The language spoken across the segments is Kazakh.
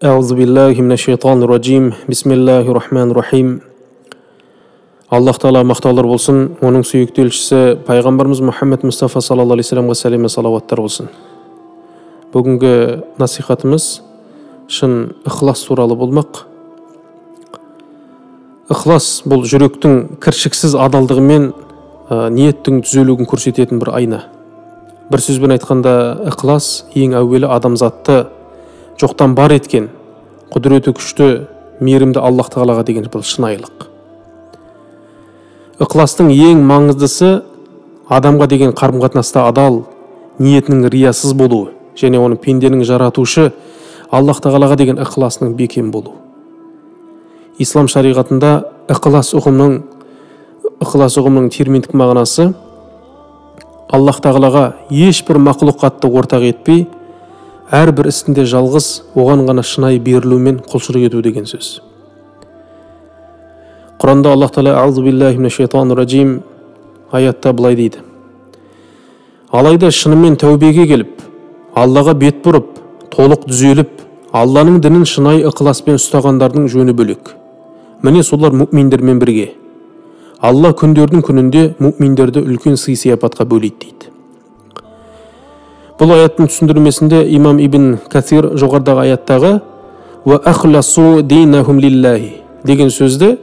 Аузубиллахи Бисмиллахир-рахманир-рахим. Аллах Таала мақтаулар болсын, оның сүйікті елшісі пайғамбарымыз Мұхаммед Мұстафа саллаллаху алейхи вассаламға сәлем мен салауаттар болсын. Бүгінгі насихатымыз шын ықылас туралы болмақ. Ықылас бұл жүректің кіршіксіз адалдығы мен ниеттің түзелуін көрсететін бір айна. Бір сөзбен айтқанда, ықылас ең әуелі адамзатты жоқтан бар еткен, құдіреті күшті, мейірімді Аллах Тағалаға деген бұл шынайылық. Ықыластың ең маңыздысы адамға деген қарым-қатынаста адал, ниетінің риясыз болуы, және оны пенденің жаратушы Аллах Тағалаға деген ықыласының бекем болуы. Ислам шариғатында ықылас ұғымының терминдік мағынасы Аллах Тағалаға ешбір мақлұқатты ортақ етпей, әрбір істінде жалғыз, оған ғана шынайы берілу мен құлшылық ету деген сөз. Құранда Аллах Тағала аузубиллахи аятта былай дейді: алайда шынымен тәубеге келіп, Аллаға бет бұрып, толық түзеліп, Алланың дінін шынайы ықыласпен ұстағандардың жөні бөлек. Міне солар мүминдермен бірге. Алла күндердің күнінде мүминдерді үлкен сый-сияпатқа бөлейді дейді. Бұл аяттың түсіндірмесінде имам Ибн Касир жоғарыдағы аяттағы «Ва ахласу динахум лиллахи» деген сөзді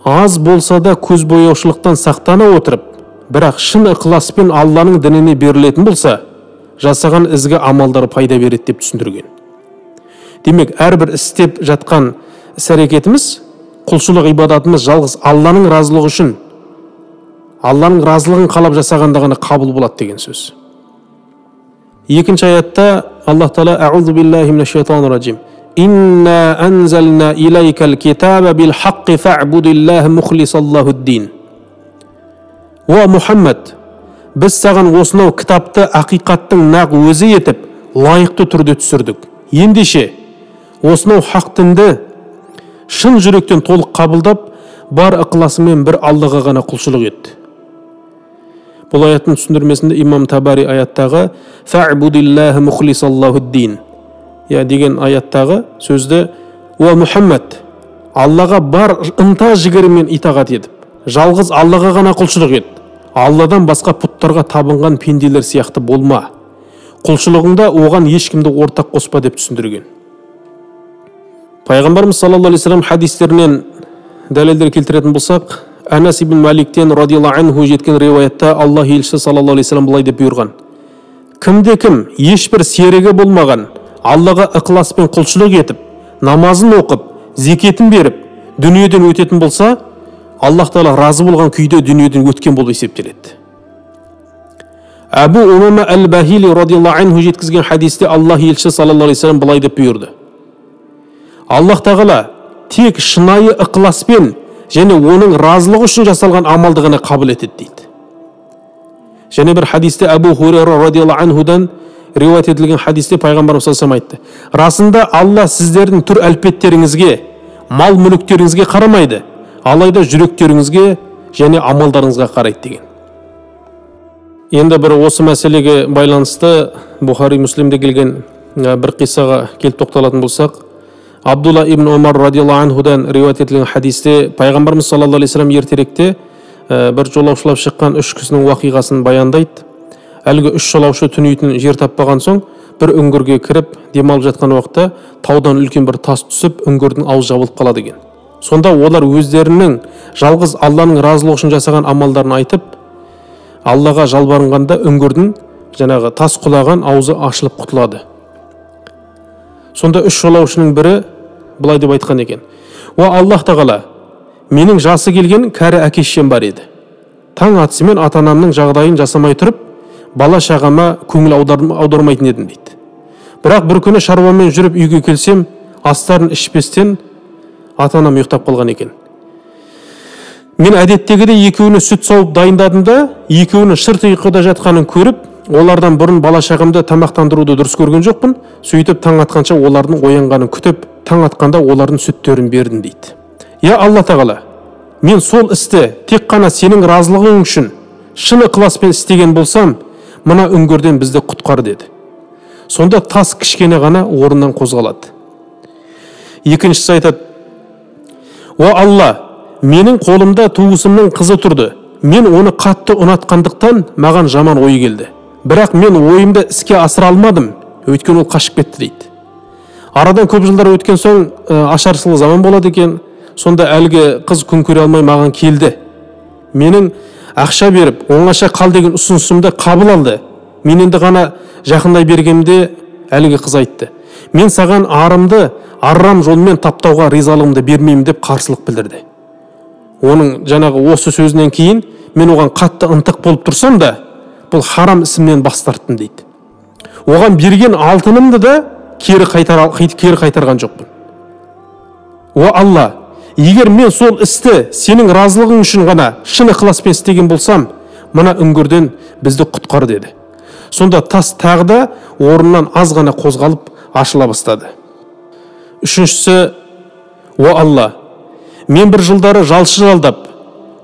аз болса да көз бояушылықтан сақтана отырып, бірақ шын ықыласпен Алланың дініне берілетін болса, жасаған ізгі амалдары пайда береді деп түсіндірген. Демек, әрбір істеп жатқан іс-әрекетіміз, құлшылық ибадатымыз жалғыз Алланың разылығы үшін, Алланың разылығын қалап жасағанда ғана қабыл болады деген сөз. Екінші аятта Аллах Таала аузубиллахи «Инна анзална илайкал китаба бил хаққи фа'будиллахи мухлисаллахуддин». О Мұхаммед, біз саған осынау кітапты ақиқаттың нақ өзі етіп, лайықты түрде түсірдік. Ендеше, осынау хақ дінді шын жүректен толық қабылдап, бар ықыласымен бір Аллаға ғана құлшылық етті. Бұл аяттың түсіндірмесінде имам Табари аяттағы «Фа'будиллахи мухлисаллахуддин» деген аяттағы сөзді «О Мұхаммед, Аллаға бар ынта жігерімен итағат етіп, жалғыз Аллаға ғана құлшылық ет. Алладан басқа пұттарға табынған пенделер сияқты болма. Құлшылығыңда оған ешкімді ортақ қоспа» деп түсіндірген. Пайғамбарымыз саллаллаху алейхи вассалам хадистерінен дәлелдер келтіретін болсақ, Анас ибн Маликтен радиаллаху анху жеткен риуаятта Аллах елшісі саллаллаху алейхи вассалам былай деп бұйырған: кімде-кім ешбір серігі болмаған Аллаға ықыласпен құлшылық етіп, намазын оқып, зекетін беріп, дүниеден өтетін болса, Аллах Тағала разы болған күйде дүниеден өткен болып есептеледі. Абу Умама әл-Бахили радиаллаху анху жеткізген хадисте Аллах елшісі саллаллаху алейхи вассалам былай деп бұйырды: Аллах Тағала тек шынайы ықыласпен және оның разылығы үшін жасалған амалды ғана қабыл етеді дейді. Және бір хадисте Абу Хурайра радиаллаху анхудан риуаят етілген хадисте пайғамбарымыз саллаллаху алейхи вассалам айтты: расында Алла сіздердің түр әлпеттеріңізге, мал мүліктеріңізге қарамайды, алайда жүректеріңізге және амалдарыңызға қарайды деген. Енді бір осы мәселеге байланысты Бухари Муслимде келген бір қиссаға келіп тоқталатын болсақ, Абдулла ибн Омар радиаллаху анхудан риуаят етілген хадисте пайғамбарымыз саллаллаху алейхи вассалам ертеректе бір жолаушылап шыққан үш кісінің уақиғасын баяндайды. Әлгі үш жолаушы түнейтін жер таппаған соң бір үңгірге кіріп демалып жатқан уақытта таудан үлкен бір тас түсіп, үңгірдің аузы жабылып қалады екен. Сонда олар өздерінің жалғыз Алланың разылығы үшін жасаған амалдарын айтып, Аллаға жалбарынғанда үңгірдің жаңағы тас құлаған аузы ашылып құтылады. Сонда үш жолаушының бірі былай деп айтқан екен: «О Аллах Тағала, менің жасы келген кәрі әке-шешем бар еді. Таң атысымен ата-анамның жағдайын жасамай тұрып, бала шағама көңіл аудармайтын едім» дейді. Бірақ бір күні шаруамен жүріп үйге келсем, астарын ішпестен ата-анам ұйықтап қалған екен. Мен әдеттегідей екеуіне сүт сауып дайындадым да, екеуінің шырт ұйқыда жатқанын көріп, олардан бұрын бала шағамды тамақтандыруды дұрыс көрген жоқпын. Сөйтіп таң атқанша олардың оянғанын күтіп, таң атқанда олардың сүттерін бердім дейді. Я Алла Тағала, мен сол істі тек қана сенің разылығың үшін шын ықыласпен істеген болсам, мына үңгірден бізді құтқар деді. Сонда тас кішкене ғана орнынан қозғалады. Екіншісі айтады: о Алла, менің қолымда туысымның қызы тұрды. Мен оны қатты ұнатқандықтан маған жаман ой келді. Бірақ мен ойымды іске асыра алмадым, өйткені ол қашып кетті дейді. Арадан көп жылдар өткен соң ашаршылық заман болады екен. Сонда әлгі қыз күн көре алмай маған келді. Менің ақша беріп, оңаша қал деген ұсынысымды қабыл алды. Мен енді ғана жақындай бергенде әлгі қыз айтты: мен саған арымды аррам жолмен таптауға ризалығымды бермеймін деп қарсылық білдірді. Оның жаңағы осы сөзінен кейін мен оған қатты ынтық болып тұрсам да, бұл харам ісімнен бас тарттым дейді. Оған берген алтынымды да кері қайтарған жоқпын. О Алла, егер мен сол істі сенің разылығың үшін ғана шын ықыласпен істеген болсам, мына үңгірден бізді құтқар деді. Сонда тас тағы да орнынан аз ғана қозғалып ашыла бастады. Үшіншісі: о Алла, мен бір жылдары жалшы жалдап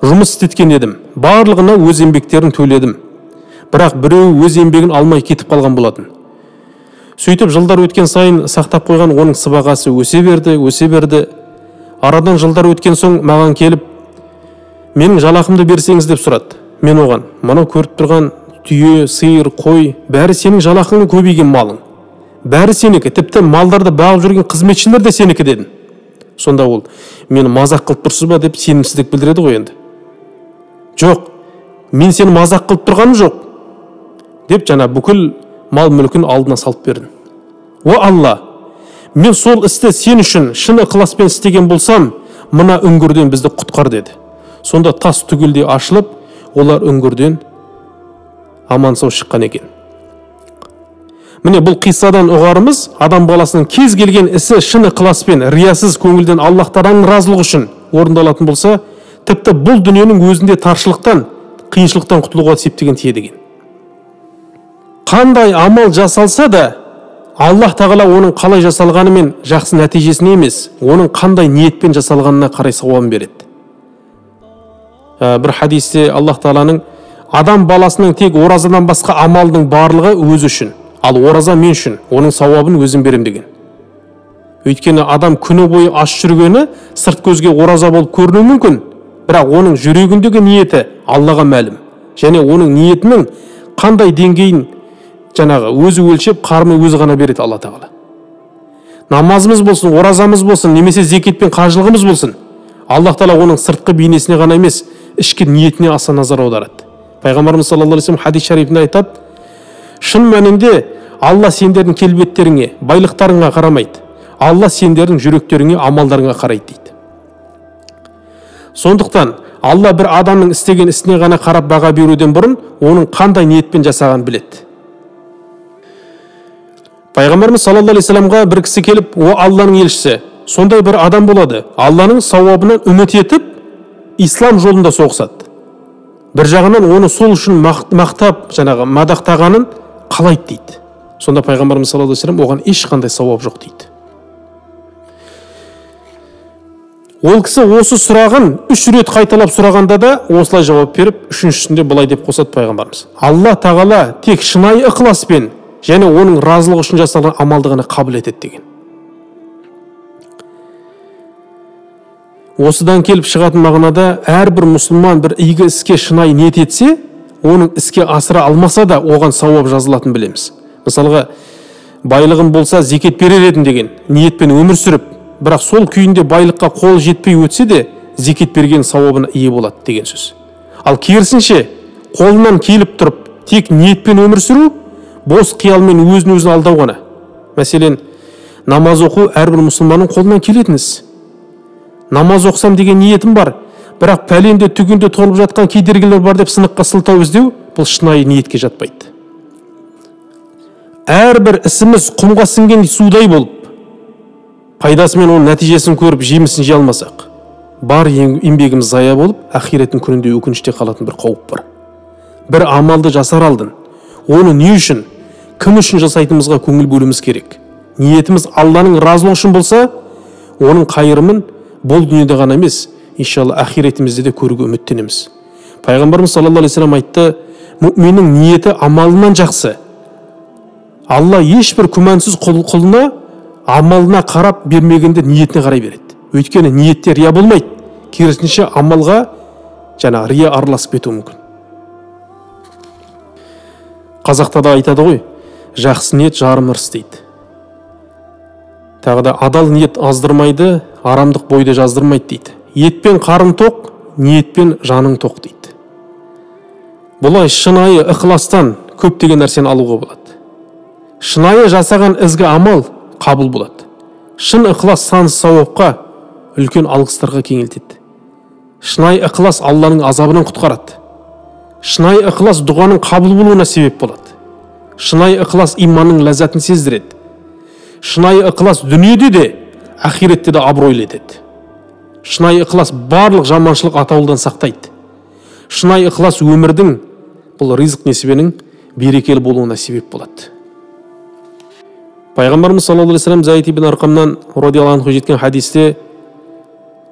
жұмыс істеткен едім. Барлығына өз еңбектерін төледім. Бірақ біреу өз еңбегін алмай кетіп қалған болатын. Сөйтіп жылдар өткен сайын сақтап қойған оның сыбағасы өсе берді. Арадан жылдар өткен соң маған келіп, менің жалақымды берсеңіз деп сұрады. Мен оған: мынау көріп тұрған түйе, сиыр, қой, бәрі сенің жалақыңның көбейген малың. Бәрі сенікі, тіпті малдарды бағып жүрген қызметшілер де сенікі дедім. Сонда ол: мені мазақ қылып тұрсыз ба деп сенімсіздік білдіреді ғой енді. Жоқ, мен сені мазақ қылып тұрғаным жоқ деп жаңа бүкіл мал мүлкін алдына салып бердім. О Алла, мен сол істі сен үшін шын ықыласпен істеген болсам, мына үңгірден бізді құтқар деді. Сонда тас түгелдей ашылып, олар үңгірден аман сау шыққан екен. Міне бұл қиссадан ұғарымыз, адам баласының кез келген ісі шын ықыласпен, риясыз көңілден Аллах Тағаланың разылығы үшін орындалатын болса, тіпті бұл дүниенің өзінде таршылықтан, қиыншылықтан құтылуға септеген тиеді екен. Қандай амал жасалса да, Аллах Тағала оның қалай жасалғанымен жақсы нәтижесіне емес, оның қандай ниетпен жасалғанына қарай сауабын береді. Бір хадисте Аллах Тағаланың: адам баласының тек оразадан басқа амалдың барлығы өзі үшін, ал ораза мен үшін, оның сауабын өзім берем деген. Өйткені адам күні бойы аш жүргені сырт көзге ораза болып көрінуі мүмкін, бірақ оның жүрегіндегі ниеті Аллаға мәлім. Және оның ниетінің қандай деңгейін жаңағы өзі өлшеп, қарны өзі ғана береді Алла Тағала. Намазымыз болсын, оразамыз болсын, немесе зекет пен қажылығымыз болсын, Аллах Тағала оның сыртқы бейнесіне ғана емес, ішкі ниетіне аса назар аударады. Пайғамбарымыз саллаллаху алейхи ва саллям хадис шарифінде айтады: шын мәнінде Алла сендердің келбеттеріңе, байлықтарыңа қарамайды. Алла сендердің жүректеріңе, амалдарыңа қарайды дейді. Сондықтан Алла бір адамның істеген ісіне ғана қарап баға беруден бұрын оның қандай ниетпен жасағанын біледі. Пайғамбарымыз саллаллаху алейхи ва саллямға бір кісі келіп: о Алланың елшісі, сондай бір адам болады, Алланың сауабынан үміт етіп, ислам жолында соғысады. Бір жағынан оны сол үшін мақтап, жаңағы мадақтағанын қалайды дейді. Сонда Пайғамбарымыз саллаллаху алейхи ва саллям оған ешқандай сауап жоқ дейді. Ол кісі осы сұрағын 3 рет қайталап сұрағанда да осылай жауап беріп, үшіншісінде былай деп қосады Пайғамбарымыз: Алла Тағала тек шынайы ықыласпен және оның разылығы үшін жасалған амалды ғана қабыл етеді деген. Осыдан келіп шығатын мағынада, әрбір мұсылман бір игі іске шынайы ниет етсе, оның іске асыра алмаса да оған сауап жазылатын білеміз. Мысалға, байлығым болса зекет берер едім деген ниетпен өмір сүріп, бірақ сол күйінде байлыққа қол жетпей өтсе де зекет берген сауабына ие болады деген сөз. Ал керісінше, қолынан келіп тұрып, тек ниетпен өмір сүру, бос қиялмен өзін алдау ғана. Мәселен, намаз оқу әрбір мұсылманның қолынан келетін іс. Намаз оқысам деген ниетім бар, бірақ пәленде түгінде толып жатқан кедергілер бар деп сыныққа сылтау іздеу, бұл шынайы ниетке жатпайды. Әрбір ісіміз құмға сіңген судай болып, пайдасымен оның нәтижесін көріп, жемісін жей алмасақ, бар еңбегіміз зая болып, ақиреттің күнінде өкініште қалатын бір қауіп бар. Бір амалды жасар алдын, оны не үшін, кім үшін жасайтынымызға көңіл бөлуіміз керек. Ниетіміз Алланың разылығы үшін болса, оның қайырымын бұл дүниеде ғана емес, иншалла ақиретімізде де көруге үміттенеміз. Пайғамбарымыз саллаллаху алейхи ва саллям айтты: мүминнің ниеті амалынан жақсы. Алла ешбір күмәнсіз құлына амалына қарап бермегенде ниетіне қарай береді. Өйткені ниетте рия болмайды. Керісінше амалға жаңа рия араласып кетуі мүмкін. Қазақта да айтады ғой, жақсы ниет жарым ырыс дейді. Тағы да адал ниет аздырмайды, арамдық бойды жаздырмайды дейді. Етпен қарын тоқ, ниетпен жаның тоқ дейді. Бұлай шынайы ықыластан көптеген нәрсені алуға болады. Шынайы жасаған ізгі амал қабыл болады. Шын ықылас сансыз сауапқа, үлкен алғыстарға кеңелтеді. Шынайы ықылас Алланың азабынан құтқарады. Шынайы ықылас дұғаның қабыл болуына себеп болады. Шынайы ықылас иманның ләззатын сездіреді. Шынайы ықылас дүниеде де, ақиретте де абыройлы етеді. Шынайы ықылас барлық жаманшылық атаулыдан сақтайды. Шынайы ықылас өмірдің, бұл ризық несібенің берекелі болуына себеп болады. Пайғамбарымыз саллаллаху алейхи вассалам Зайд ибн Арқамнан радиаллаху анху жеткен хадисте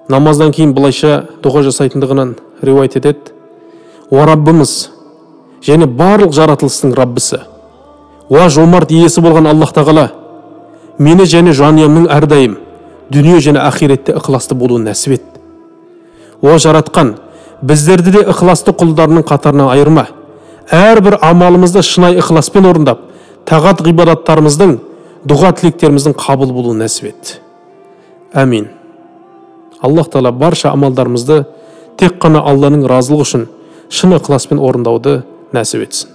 намаздан кейін былайша дұға жасайтындығынан риуаят етеді. Уа Раббымыз, және барлық жаратылыстың Раббысы, уа жомарт иесі болған Аллах тағала, мені және жанұямның әрдайым дүние және ақиретте ықыласты болуын нәсіп ет. Уа жаратқан, біздерді де ықыласты құлдарының қатарынан айырма. Әрбір амалымызды шынайы ықыласпен орындап, тағат ғибадаттарымыздың, дұға тілектеріміздің қабыл болуын нәсіп ет. Әмин. Аллах Тағала барша амалдарымызды тек қана Алланың разылығы үшін шын ықыласпен орындауды нәсіп етсін.